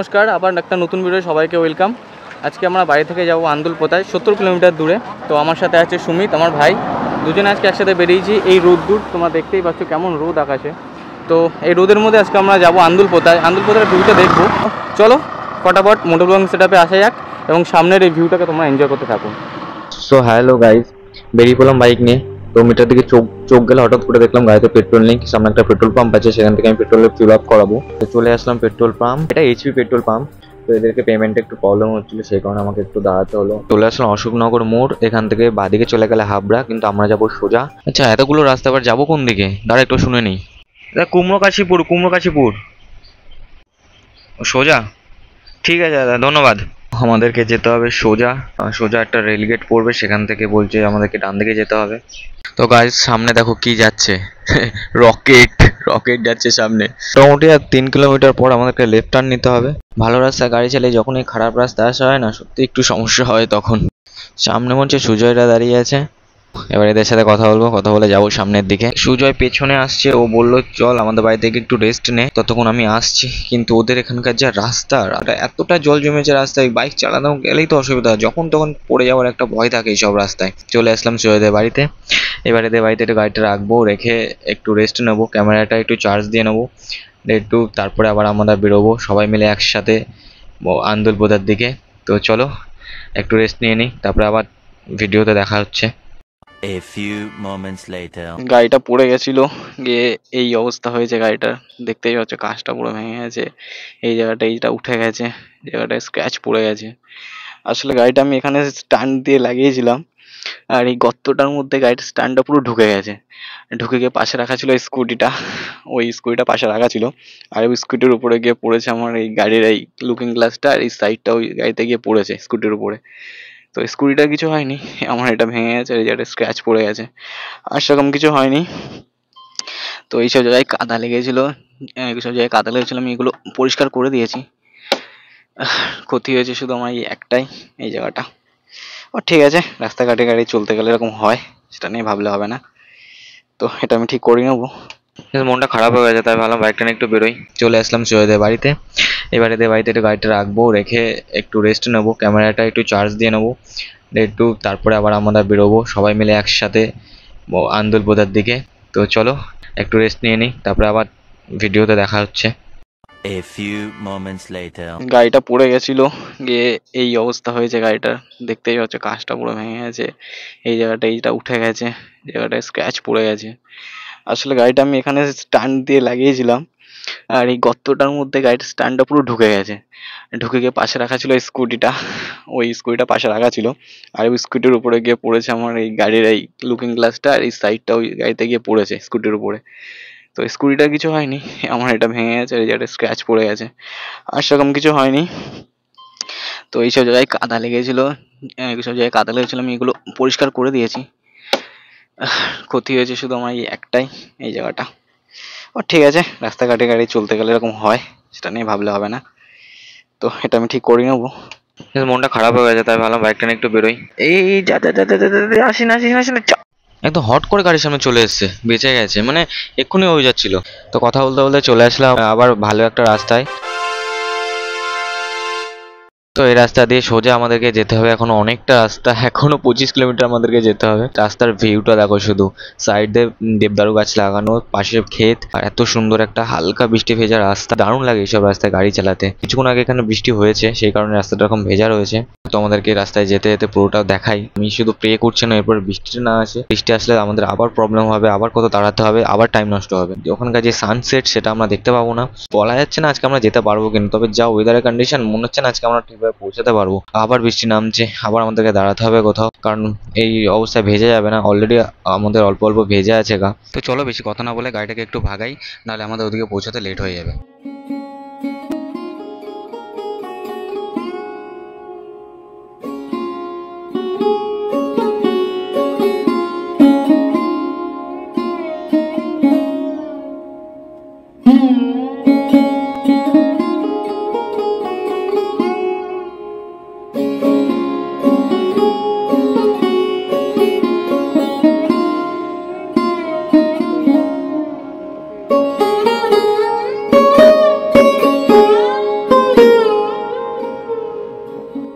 নমস্কার, আবার একটা নতুন ভিডিও সবাইকে ওয়েলকাম। আজকে আমরা বাড়ি থেকে যাব আন্দুলপোতায়, 70 কিলোমিটার দূরে। তো আমার সাথে আছে সুমিত, আমার ভাই। দুজনে আজকে একসাথে বেরিয়েছি। এই রোদ দূর তোমরা দেখতেই পাচ্ছ কেমন রোদ আকাশে। তো এই রোদের মধ্যে আজকে আমরা যাব আন্দুলপোতায়। আন্দুলপোতার ভিউটা দেখবো। চলো ফটাফট মোটর ব্লগিং সেটআপে আসা যাক এবং সামনের এই ভিউটাকে তোমরা এনজয় করতে থাকো। সো হ্যালো গাইজ, বেরিয়ে পড়লাম বাইক নিয়ে। তো মিটার দিকে চোখ গেলে হঠাৎ করে দেখলাম গাড়িতে পেট্রোল নেই। সামনে একটা পেট্রোল পাম্প আছে, সেখান থেকে আমি পেট্রোলের ফিল আপ করাবো। তো চলে আসলাম পেট্রোল পাম্প, এটা এইচপি পেট্রোল পাম্প। তো এদেরকে পেমেন্টে একটু প্রবলেম হচ্ছিল, সেই কারণে আমাকে একটু দাঁড়াতে হলো। চলে আসলাম অশোকনগর মোড়, এখান থেকে বাদিকে চলে গেলে হাবড়া, কিন্তু আমরা যাবো সোজা। আচ্ছা, এতগুলো রাস্তা আবার যাবো কোন দিকে, দাঁড়া একটু শুনে নিই। কুমড়োকাশীপুর সোজা। ঠিক আছে দাদা, ধন্যবাদ। আমাদেরকে যেতে হবে সোজা সোজা একটা রেলগেট পড়বে, সেখান থেকে বলছে আমাদেরকে ডান দিকে যেতে হবে। তো গাইস সামনে দেখো কি যাচ্ছে, রকেট যাচ্ছে সামনে। মোটামুটি আর 3 কিলোমিটার পর আমাদেরকে লেফট টার্ন নিতে হবে। ভালো রাস্তায় গাড়ি চালিয়ে যখন এই খারাপ রাস্তা আসা হয় না, সত্যি একটু সমস্যা হয় তখন। সামনে মনে হচ্ছে সুজয়রা দাঁড়িয়ে আছে, এবার এদের সাথে কথা বলে যাবো সামনের দিকে। সুজয় পেছনে আসছে, ও বললো চল আমাদের বাড়ি থেকে একটু রেস্ট নে, ততক্ষণ আমি আসছি। কিন্তু ওদের এখানকার যা রাস্তা, এতটা জল জমেছে রাস্তায়, বাইক চালানো গেলেই তো অসুবিধা, যখন তখন পড়ে যাওয়ার একটা ভয় থাকে এইসব রাস্তায়। চলে আসলাম সুজয়দের বাড়িতে। এবার এদের বাড়িতে একটু গাড়িটা রাখবো, রেখে একটু রেস্ট নেবো, ক্যামেরাটা একটু চার্জ দিয়ে নেবো তারপরে আবার আমরা বেরোবো সবাই মিলে একসাথে আন্দুলপোতার দিকে। তো চলো একটু রেস্ট নিয়ে নিই, তারপরে আবার ভিডিওতে দেখা হচ্ছে। A few moments later. গাড়িটা পড়ে গেছিল, গিয়ে এই অবস্থা হয়েছে গাড়িটার। দেখতেই পাচ্ছ কাঁচটা পুরো ভেঙে গেছে, এই জায়গাটা এইটা উঠে গেছে, জায়গাটায় স্ক্র্যাচ পড়ে গেছে। আসলে গাড়িটা আমি এখানে স্ট্যান্ড দিয়ে লাগিয়েছিলাম, আর এই গর্তটার মধ্যে গাড়ির স্ট্যান্ডটা পুরো ঢুকে গেছে। ঢুকে গিয়ে পাশে রাখা ছিল স্কুটিটা, ওই স্কুটিটা পাশে রাখা ছিল, আর ওই স্কুটির উপরে গিয়ে পড়েছে আমার এই গাড়ির এই লুকিং গ্লাসটা, আর এই সাইডটা ওই গাড়িতে গিয়ে পড়েছে স্কুটির উপরে। তো স্কুটিটা কিছু হয়নি, আমার এটা ভেঙে গেছে, এই জায়গাটা স্ক্র্যাচ পড়ে গেছে, আর সেরকম কিছু হয়নি। তো এইসব জায়গায় কাদা লেগেছিল, এইসব জায়গায় কাদা লেগেছিল, আমি এগুলো পরিষ্কার করে দিয়েছি। ক্ষতি হয়েছে শুধু আমার এই একটাই, এই জায়গাটা। ও ঠিক আছে, রাস্তাঘাটে গাড়ি চলতে গেলে এরকম হয়, সেটা নিয়ে ভাবলে হবে না। তো এটা আমি ঠিক করে নেবো। মনটা খারাপ হয়ে গেছে, তাই ভাবলাম বাইকটা নিয়ে একটু বেরোই। চলে আসলাম সুজয়দের বাড়িতে। এবার এদের বাড়িতে একটু গাড়িটা রাখবো, রেখে একটু রেস্ট নেবো, ক্যামেরাটা একটু চার্জ দিয়ে নেবো তারপরে আবার আমরা বেরোবো সবাই মিলে একসাথে আন্দুলপোতার দিকে। তো চলো একটু রেস্ট নিয়ে নিই, তারপরে আবার ভিডিওতে দেখা হচ্ছে। A few moments later. গাড়িটা পড়ে গেছিল, গিয়ে এই অবস্থা হয়েছে গাড়িটার। দেখতেই পাচ্ছ কাঁচটা পুরো ভেঙে গেছে, এই জায়গাটা এইটা উঠে গেছে, জায়গাটায় স্ক্র্যাচ পড়ে গেছে। আসলে গাড়িটা আমি এখানে স্ট্যান্ড দিয়ে লাগিয়েছিলাম, আর এই গর্তটার মধ্যে গাড়ির স্ট্যান্ডটা পুরো ঢুকে গেছে। ঢুকে গিয়ে পাশে রাখা ছিল স্কুটিটা, ওই স্কুটিটা পাশে রাখা ছিল, আর ওই স্কুটির উপরে গিয়ে পড়েছে আমার এই গাড়ির এই লুকিং গ্লাসটা, আর এই সাইডটা ওই গাড়িতে গিয়ে পড়েছে স্কুটির উপরে। তো স্কুটিটা কিছু হয়নি, আমার এটা ভেঙে গেছে, এই জায়গাটা স্ক্র্যাচ পড়ে গেছে, আর সেরকম কিছু হয়নি। তো এইসব জায়গায় কাদা লেগেছিল, এইসব জায়গায় কাদা লেগেছিল, আমি এগুলো পরিষ্কার করে দিয়েছি। ক্ষতি হয়েছে শুধু আমার এই একটাই, এই জায়গাটা। ও ঠিক আছে, রাস্তাঘাটে গাড়ি চলতে গেলে এরকম হয়, সেটা নিয়ে ভাবলে হবে না। তো এটা আমি ঠিক করে নেবো। মনটা খারাপ হয়ে গেছে, তাই ভাবলাম বাইকটা নিয়ে একটু বেরোই। এই যা যা যা যা যা, যা, যা, আসিন আসিন আসিন, একদম হট করে গাড়ির সামনে চলে এসছে, বেঁচে গেছে, মানে এক্ষুনি হয়ে যাচ্ছিল। তো কথা বলতে বলতে চলে আসলাম আবার ভালো একটা রাস্তায়। তো এই রাস্তা দিয়ে সোজা আমাদেরকে যেতে হবে, এখনো অনেকটা রাস্তা, এখনো 25 কিলোমিটার আমাদেরকে যেতে হবে। রাস্তার ভিউটা দেখো শুধু, সাইড দিয়ে দেবদারু গাছ লাগানো, পাশে ক্ষেত, আর এত সুন্দর একটা হালকা বৃষ্টি ভেজা রাস্তা। দারুণ লাগে এইসব রাস্তায় গাড়ি চালাতে। কিছুক্ষণ আগে এখানে বৃষ্টি হয়েছে, সেই কারণে রাস্তাটা এরকম ভেজা রয়েছে। তো আমাদেরকে রাস্তায় যেতে যেতে পুরোটা দেখাই। আমি শুধু প্রে করছি না এরপর বৃষ্টিটা না আসে, বৃষ্টি আসলে আমাদের আবার প্রবলেম হবে, আবার কত দাঁড়াতে হবে, আবার টাইম নষ্ট হবে। ওখানকার যে সানসেট সেটা আমরা দেখতে পাবো না। বলা যাচ্ছে না আজকে আমরা যেতে পারবো কিনা, তবে যা ওয়েদারের কন্ডিশন মনে হচ্ছে না আজকে আমরা ঠিকভাবে পৌঁছাতে পারবো। আবার বৃষ্টি নামছে, আবার আমাদেরকে দাঁড়াতে হবে কোথাও, কারণ এই অবস্থায় ভেজে যাবে না, অলরেডি আমাদের অল্প অল্প ভেজে আছে গা। তো চলো বেশি কথা না বলে গাড়িটাকে একটু ভাগাই, নাহলে আমাদের ওদিকে পৌঁছাতে লেট হয়ে যাবে।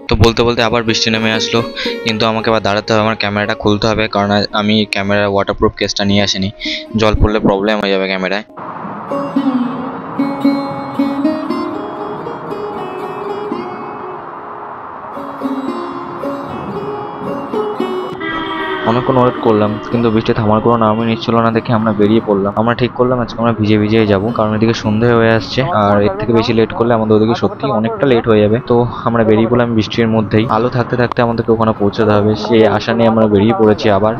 তো বলতে বলতে আবার বৃষ্টি নেমে আসলো, কিন্তু আমাকে আবার দাঁড়াতে হবে, আমার ক্যামেরাটা খুলতে হবে, কারণ আমি ক্যামেরার ওয়াটারপ্রুফ কেসটা নিয়ে আসিনি, জল পড়লে প্রবলেম হয়ে যাবে ক্যামেরায়। অনেকক্ষণ ওয়েট করলাম, কিন্তু বৃষ্টি থামার কোনো নামই নিচ্ছিল না দেখে আমরা বেরিয়ে পড়লাম। আমরা ঠিক করলাম আজকে আমরা ভিজে ভিজেই যাবো, কারণ এদিকে সন্ধে হয়ে আসছে, আর এর থেকে বেশি লেট করলে আমাদের ওদিকে সত্যি অনেকটা লেট হয়ে যাবে। তো আমরা বেরিয়ে পড়লাম বৃষ্টির মধ্যেই, আলো থাকতে থাকতে আমাদেরকে ওখানে পৌঁছাতে হবে, সেই আশা নিয়ে আমরা বেরিয়ে পড়েছি আবার।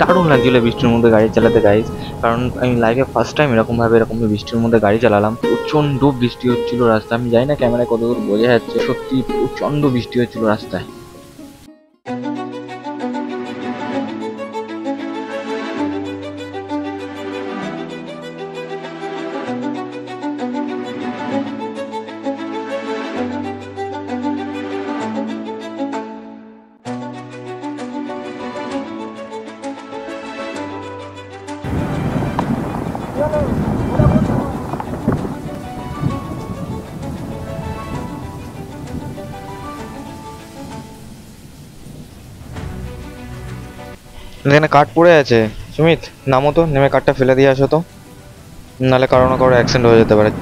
দারুণ লাগছিল বৃষ্টির মধ্যে গাড়ি চালাতে গাইজ, কারণ আমি লাইফে ফার্স্ট টাইম এরকম বৃষ্টির মধ্যে গাড়ি চালালাম। প্রচন্ড বৃষ্টি হচ্ছিল রাস্তায়, আমি জানি না ক্যামেরায় কতদূর বোঝা যাচ্ছে, সত্যি প্রচন্ড বৃষ্টি হচ্ছিল রাস্তায়। এখানে কাঠ পড়ে আছে, সুমিত নামো তো, নেমে কাঠটা ফেলে দিয়ে আসো তো, নাহলে কারো না কারো অ্যাক্সিডেন্ট হয়ে যেতে পারে।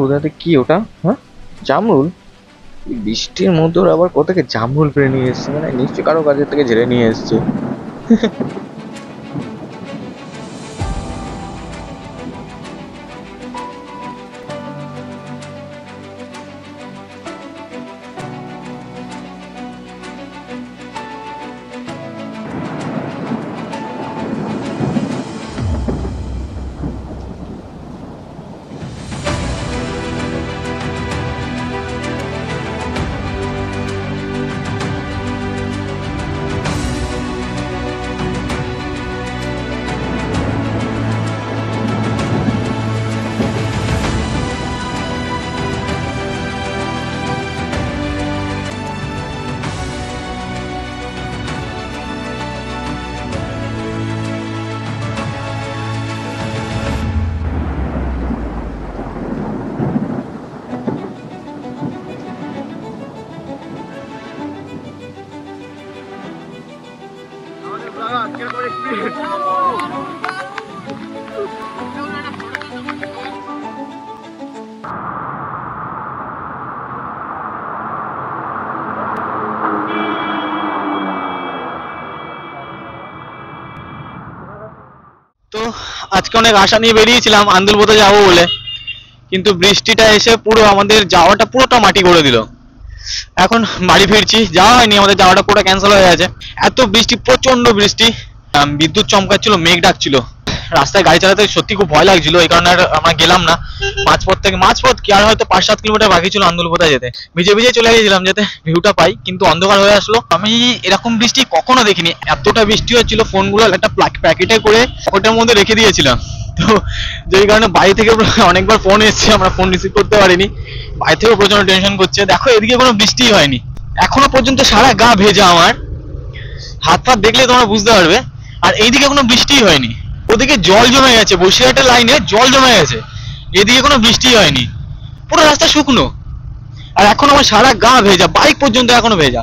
ওটাতে কি ওটা? হ্যাঁ, জামরুল? বৃষ্টির মধ্যে ওরা আবার কোথেকে জামরুল পেরে নিয়ে এসছে, মানে নিশ্চয়ই কারো কাজের থেকে ঝেড়ে নিয়ে এসছে। তো আজকে অনেক আশা নিয়ে বেরিয়েছিলাম আন্দুলপোতা যাবো বলে, কিন্তু বৃষ্টিটা এসে পুরো আমাদের যাওয়াটা পুরোটা মাটি করে দিল। এখন বাড়ি ফিরছি, যাওয়া হয়নি, আমাদের যাওয়াটা পুরো ক্যান্সেল হয়ে গেছে। এত বৃষ্টি, প্রচন্ড বৃষ্টি, বিদ্যুৎ চমকাচ্ছিল, মেঘ ডাকছিল, রাস্তায় গাড়ি চালাতে সত্যি খুব ভয় লাগছিল, এই কারণে আর আমরা গেলাম না। মাঝপথ কি আর হয়তো 5-7 কিলোমিটার বাকি ছিল আন্দুলপোতায় যেতে, ভিজে ভিজে চলে গেছিলাম যাতে ভিউটা পাই, কিন্তু অন্ধকার হয়ে আসলো। আমি এরকম বৃষ্টি কখনো দেখিনি, এতটা বৃষ্টি হচ্ছিল, ফোনগুলো একটা প্যাকেটে করে ওটার মধ্যে রেখে দিয়েছিলাম। তো যেই কারণে বাড়ি থেকে অনেকবার ফোন এসেছে, আমরা ফোন রিসিভ করতে পারিনি, বাড়ি থেকেও প্রচন্ড টেনশন করছে। দেখো এদিকে কোনো বৃষ্টি হয়নি এখনো পর্যন্ত, সারা গা ভেজা, আমার হাত ফাত দেখলে তোমরা বুঝতে পারবে। আর এইদিকে কোনো বৃষ্টিই হয়নি, ওদিকে জল জমে গেছে, বসিরহাটের লাইনে জল জমে গেছে, এদিকে কোনো বৃষ্টি হয়নি, পুরো রাস্তা শুকনো, আর এখন আমার সারা গা ভেজা, বাইক পর্যন্ত এখনো ভেজা।